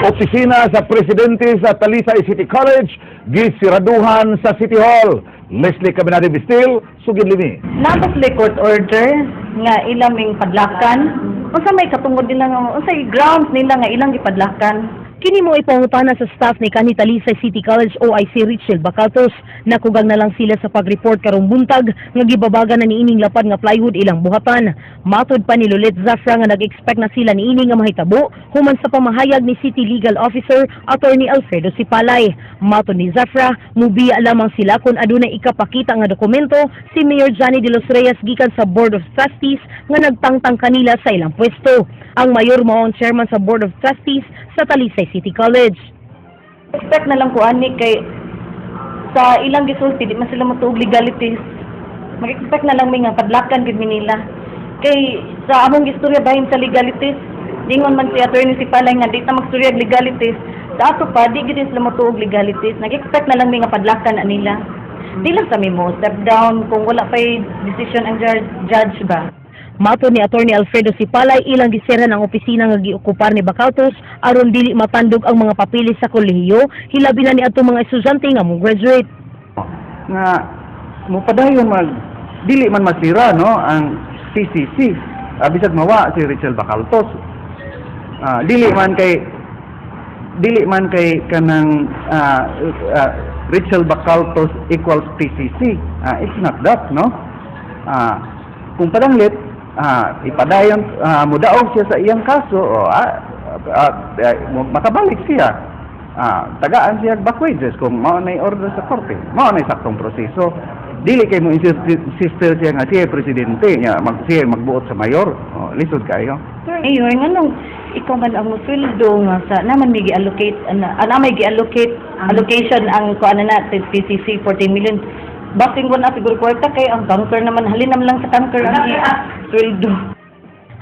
opisina sa presidente sa Talisay City College gisiraduhan sa City Hall. Leslie Caminati Bistil, Sugid Limi. Napasli court order nga ilang ming padlakan. Unsa may katungod nila nga unsay grounds nila nga ilang gipadlakan? Kini mo ipangutana sa staff ni kanhi Talisay City College OIC Richel Bacaltos. Nakugang na lang sila sa pag-report karong buntag nga gibabagan na niining lapad nga plywood ilang buhatan. Matud pa ni Lolet Zafra nga nag-expect na sila niini nga mahitabo human sa pamahayag ni City Legal Officer Attorney Alfredo Sipalay. Matud ni Zafra, mubiya lamang sila kung adunay ikapakita nga dokumento si Mayor Johnny De Los Reyes gikan sa Board of Trustees nga nagtangtang kanila sa ilang pwesto. Ang mayor mao ang chairman sa Board of Trustees sa Talisay City College. Expect na lang ko ani kay sa ilang gisulti di man sila matuog legalities. Mag-expect na lang may nga padlakan gid nila. Kay sa among istorya bahin sa legalities, dingon man si Attorney Sipalay nga di ta magstorya legalities. Sa ato pa di gid sila matuog legalities. Nag-expect na lang may nga padlakan nila. Di lang sa mo step down kung wala pay decision ang judge ba. Mato ni Attorney Alfredo Sipalay, ilang gisira ng opisina nga giokupar ni Bacaltos aron dili matandog ang mga papilis sa kolehiyo, hilabi na ni adto mga estudyante nga mo graduate. Nga mo padayon dili man masira no ang TCC. Bisag mawa si Richel Bacaltos. Dili man kay kanang Richel Bacaltos equals TCC. It's not that, no? Kung padanglit ipadayon mudaog siya sa iyang kaso makabalik siya, tagaan siya back wages kung mao nay order sa korte, mao nay saktong proseso. Dili kay mo insistir siya nga siya presidente niya siya magbuot sa mayor. Lisod kayo. Mayor nganong ikaw man ang sweldo nga sa naman may gi-allocate may gi-allocate allocation ang kuan na PCC 14 million. Basing ko na siguro kwarta kay ang tanker naman halin naman lang sa tanker ang sweldo.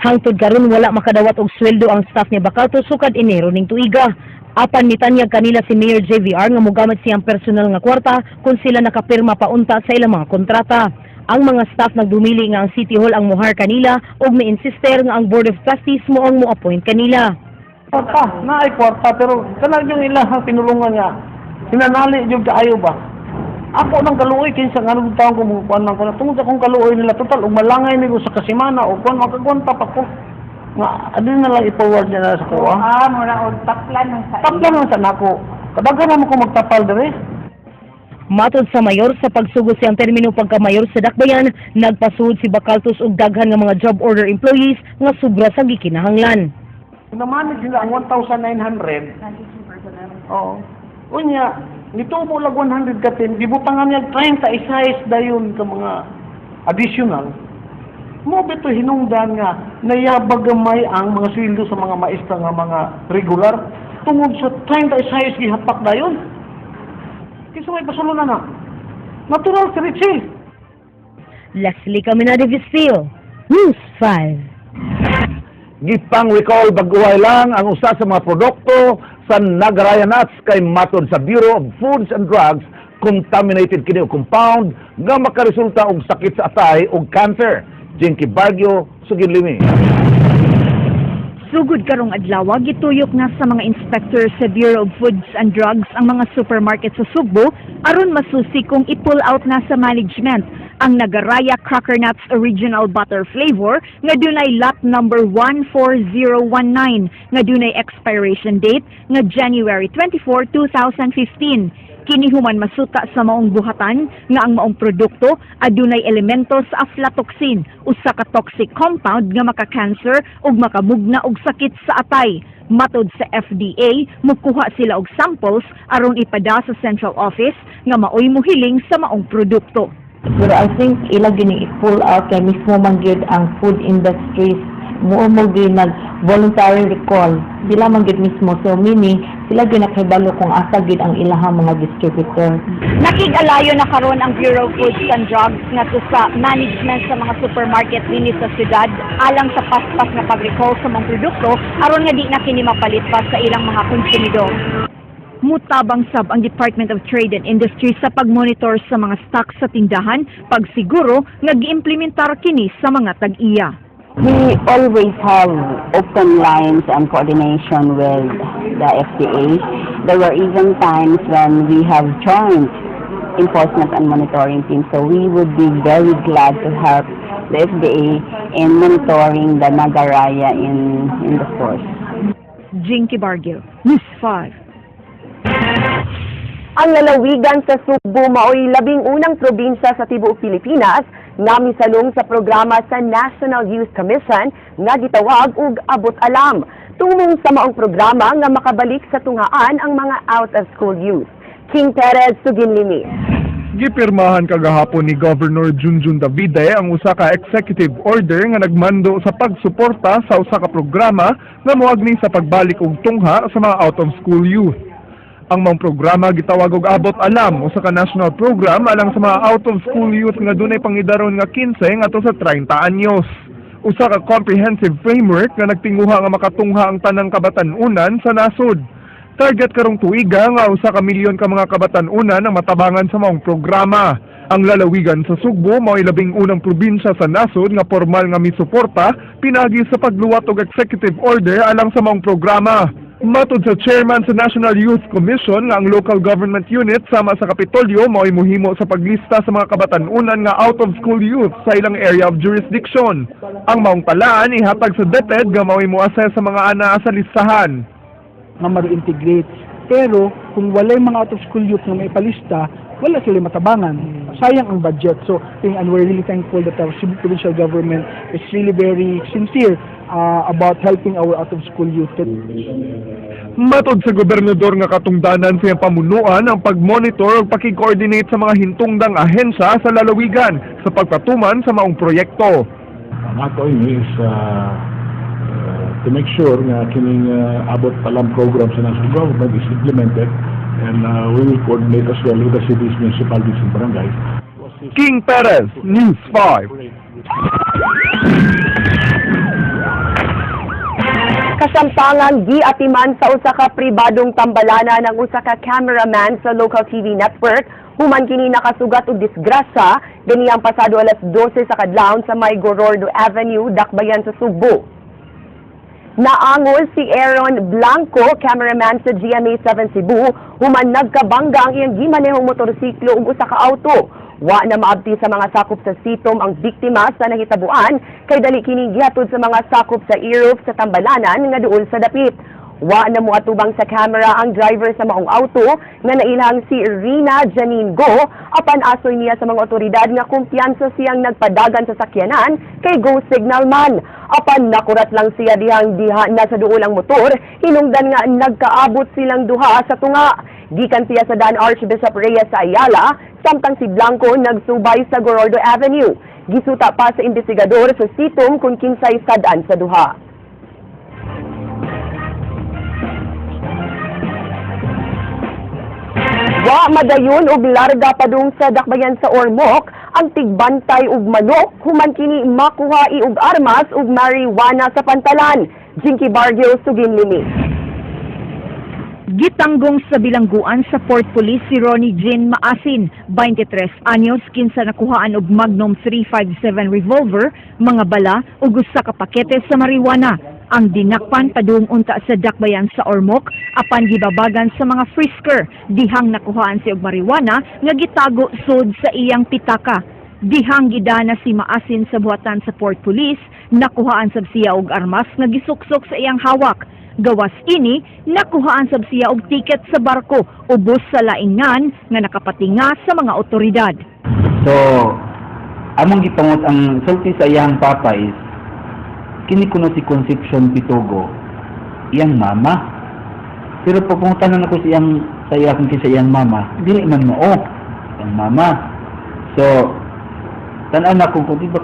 Hangtod karon wala makadawat og sweldo ang staff ni Bacaltos sukad Enero ning tuiga. Apan nitanyag kanila si Mayor JVR nga mogamit siyang personal nga kwarta kung sila nakapirma paunta sa ilang mga kontrata. Ang mga staff nagdumili nga ang City Hall ang muhar kanila ug mi-insister nga ang Board of Trustees mo ang mo-appoint kanila. Kwarta, naay kwarta pero kanang yung ilang pinulungan nga sinanali jud kaayo ba? Ako nang kaluoy kinsa nga nung taon ko mo kuan man ko na tungod akong kaluoy nila total ug malangay ni ko sa kasimana o kuan makagwanta pa ko. Nga adun na lang i-forward nila sa ko. Mura og taplan ng sa Taplan man sa nako. Kadaghan na mo ko magtapal dire. Matod sa mayor sa pagsugod siyang termino pagka-mayor sa Dakbayan, nagpasuod si Bacaltos og daghan nga mga job order employees nga sobra sa gikinahanglan. Namanid sila ang 1,900. Oo. Unya, nito mo lag 100 katin, gibutangan niya 30 isayas dayon ka mga additional. Mo bito hinungdan nga nayabag gamay ang mga sweldo sa mga maestra nga mga regular tungod sa 30 isayas gihapak dayon. Kisa may pasulunan na. Natural si Richie. Leslie Caminati Vistil, News 5. Gipang recall baguhay lang ang usa sa mga produkto sa Nagaraya Nuts kay matod sa Bureau of Foods and Drugs, contaminated kini og compound nga makaresulta og sakit sa atay ug cancer. Jinky Bargio, Sugid Limi. Sugod karong adlaw, gituyok na sa mga inspector sa Bureau of Foods and Drugs ang mga supermarket sa Sugbo aron masusi kung i-pull out na sa management ang Nagaraya Cracker Nuts Original Butter Flavor nga dunay lot number 14019 nga dunay expiration date nga January 24, 2015. Kini human masuta sa maong buhatan nga ang maong produkto adunay elemento sa aflatoxin, usa ka toxic compound nga maka-cancer ug makamugna og sakit sa atay. Matod sa FDA, mukuha sila og samples aron ipada sa central office nga maoy mohiling sa maong produkto. Pero I think ilang gini i-pull out kay mismo man gyud ang food industries mo nag voluntary recall sila man gyud mismo, so meaning sila gyud nakahibalo kung asa gyud ang ilahang mga distributor. Nakig-alayo na karon ang Bureau of Foods and Drugs ngadto sa management sa mga supermarket dinhi sa syudad alang sa paspas nga pag-recall sa mga produkto aron nga di na kini mapalit pa sa ilang mga konsumidor. Mutabang sab ang Department of Trade and Industry sa pagmonitor sa mga stock sa tindahan, pagsiguro nga giimplementar kini sa mga tag-iya. We always have open lines and coordination with the FDA. There were even times when we have joint enforcement and monitoring teams, so we would be very glad to help the FDA in monitoring the Nagaraya in the stores. Jinky Bargil, News 5. Ang lalawigan sa Sugbo mao'y 11 probinsya sa tibuok Pilipinas nga misalong sa programa sa National Youth Commission nga gitawag og Abot Alam. Tumong sa maong programa nga makabalik sa tunghaan ang mga out-of-school youth. King Perez, Suginlimi. Gipirmahan kagahapon ni Governor Junjun Davide ang usa ka executive order nga nagmando sa pagsuporta sa usa ka programa nga moagni sa pagbalik og tungha sa mga out-of-school youth. Ang mga programa gitawag og Abot Alam, usa ka national program alang sa mga out-of-school youth nga dunay pangidaron nga 15 ngadto sa 30 anyos. Usa ka comprehensive framework nga nagtinguha nga makatungha ang tanang kabatan-unan sa nasod. Target karong tuiga nga usa ka milyon ka mga kabatan-unan ang matabangan sa maong programa. Ang lalawigan sa Sugbo mao'y 11 probinsya sa nasod nga formal nga misuporta pinagi sa pagluwat og executive order alang sa maong programa. Matod sa chairman sa National Youth Commission nga ang local government unit sama sa Kapitolyo mao'y muhimo sa paglista sa mga kabatan-unan nga out-of-school youth sa ilang area of jurisdiction. Ang maong talaan ihatag sa DepEd nga mao'y moassess sa mga ana sa listahan. Na mag-integrate. Pero kung walay mga out-of-school youth na may palista, wala sila matabangan. Sayang ang budget. So, and we're really thankful that our Cebu provincial government is really very sincere about helping our out-of-school youth. Matod sa gobernador nga katungdanan siyang pamunuan ang pag-monitor ug paki-coordinate sa mga hintungdang ahensya sa lalawigan sa pagpatuman sa maong proyekto. Ang ato ini is to make sure na kining Abot Alam program sa national government is implemented, and we will coordinate as well with the cities, municipalities, and barangays. King Perez, News 5. Kasamtangan giatiman sa usa ka pribadong tambalana ng usa ka cameraman sa local TV network human kini nakasugat og disgrasya ganiyang pasado alas 12 sa kadlawon sa May Gorordo Avenue, Dakbayan sa Sugbo. Naangol si Aaron Blanco, cameraman sa GMA7 Cebu, human nagkabangga ang iyang gimanehong motorsiklo ug usa ka auto. Wa na maabti sa mga sakop sa sitom ang biktima sa nahitabuan kay dali kini gihatod sa mga sakop sa e-roof sa Tambalanan nga duol sa dapit. Wa na moatubang sa camera ang driver sa maong auto nga nailhang si Rina Janine Go apan asoy niya sa mga otoridad nga kumpiyansa siyang nagpadagan sa sakyanan kay Go Signal man. Apan nakurat lang siya diha na sa duol ang motor, hinungdan nga nagkaabot silang duha sa tunga. Gikan siya sa Dan Archbishop Reyes sa Ayala, samtang si Blanco nagsubay sa Gorordo Avenue. Gisuta pa sa investigador sa sitom kung kinsay sadaan sa duha. Wa madayon og larga padung sa Dakbayan sa Ormoc ang tigbantay ug manok human kini makuhai og armas ug marijuana sa pantalan. Jinky Bargil, Suginlimi. Gitanggong sa bilangguan sa Port Police si Ronnie Jean Maasin, 23 anyos, kinsa nakuhaan og Magnum 357 revolver, mga bala ug usa ka pakete sa marijuana. Ang dinakpan padung unta sa Dakbayan sa Ormoc apan gibabagan sa mga frisker dihang nakuhaan si og marijuana nga gitago sud sa iyang pitaka. Dihang gidana si Maasin sa buhatan sa Port Police, nakuhaan sab siya og armas nga gisuksok sa iyang hawak. Gawas ini, nakuhaan sab siya og tiket sa barko ubos sa laingan nga nakapatinga sa mga otoridad. So, among gipangot ang sulti sa iyang papa is kini kuno si Concepcion Pitogo, iyang mama. Pero pag tanong ako sa iya kung kisa iyang mama, dili man mao, iyang mama. So, tanan ako kung di ba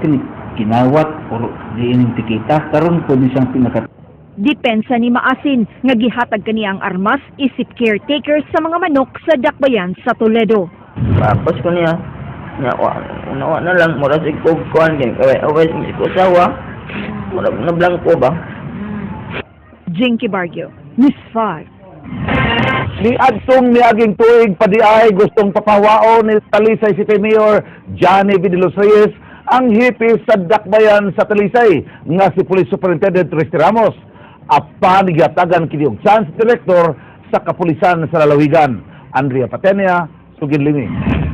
kinawat o di ining tikita, karon po ni siyang pinaka. Depensa ni Maasin nga gihatag kani ang armas isip caretaker sa mga manok sa Dakbayan sa Toledo. Tapos ko niya, unawa na lang, mura si Kugkuhan, away si Kusawa, mura na Blanco ba? Jinky Bargil, News 5. Ni adtong niaging tuig padiay gustong papawao ni Talisay City Mayor Johnny V. De Los Reyes ang hipi sa dakbayan sa Talisay nga si Police Superintendent Risty Ramos apan giyatagan kini og chance director sa kapulisan sa lalawigan. Andrea Patenia, Sugin-Limi.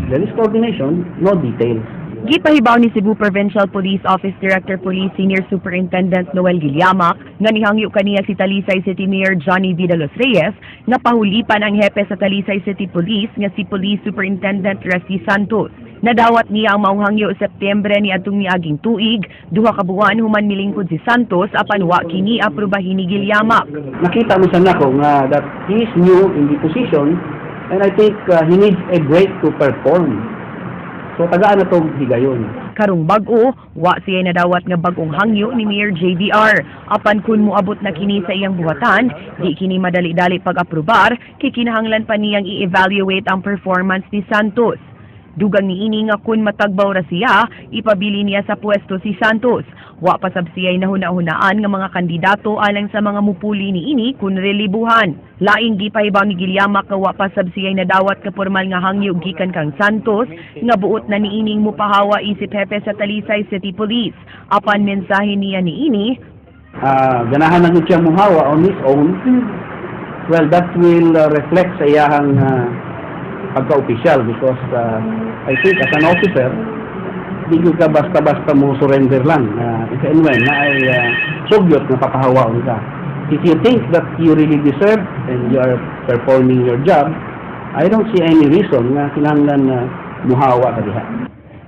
There is coordination, no details. Gipahibaw ni Cebu Provincial Police Office Director Police Senior Superintendent Noel Guilliamac nga nihangyo kaniya si Talisay City Mayor Johnny Vidalos Reyes nga pahulipan ang hepe sa Talisay City Police nga si Police Superintendent Resty Santos. Nadawat niya ang mauhangyo Setyembre ni adtong miaging tuig, duha ka buwan human milingkod si Santos apan wa kini aprubahin ni Guilliamac. Nakita mo sa nako nga that he is new in the position and I think he needs a break to perform. So tagaan na itong higayon. Karong bag-o, wa siya nadawat nga bag-ong hangyo ni Mayor JVR. Apan kun moabot na kini sa iyang buhatan, di kini madali-dali pag-aprobar, kay kinahanglan pa niyang i-evaluate ang performance ni Santos. Dugang niini nga kun matagbaw ra siya, ipabili niya sa pwesto si Santos. Wa pa sab siya'y nahuna-hunaan nga mga kandidato alang sa mga mupuli niini kun relibuhan. Laing gipahibaw ni Guilliamac nga wa pa sab siya'y nadawat ka formal nga hangyo gikan kang Santos nga buot na niining mupahawa isip hepe sa Talisay City Police. Apan mensahe niya niini, Ganahan na siya muhawa on his own. Well, that will reflect sa iyahang pagka-opisyal because I think as an officer, di ka basta-basta mo surrender lang. If and when na ay sugyot na papahawaon ka. If you think that you really deserve and you are performing your job, I don't see any reason na kinahanglan na muhawa ka diha.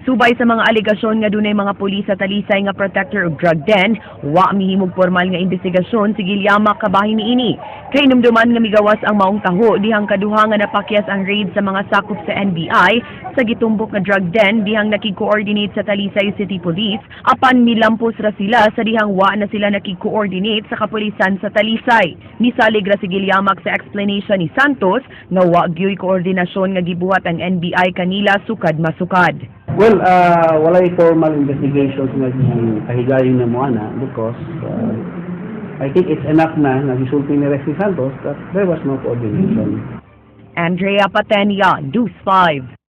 subay sa mga aligasyon nga dunay mga pulis sa Talisay nga protector og drug den, wa mihimog formal nga investigasyon si Guilliamac kabahin niini. Kay numduman nga migawas ang maong taho dihang kaduha nga napakyas ang raid sa mga sakop sa NBI sa gitumbok nga drug den dihang nakig-coordinate sa Talisay City Police apan milampos ra sila sa dihang wa na sila nakig-coordinate sa kapulisan sa Talisay. Misalig ra si Guilliamac sa explanation ni Santos nga wa gyoy koordinasyon nga gibuhat ang NBI kanila sukad masukad. Well, walay formal investigations nga kahigayon na mo ana because I think it's enough na nagisulti ni Resty Santos that there was no coordination. Andrea Patenia, News 5.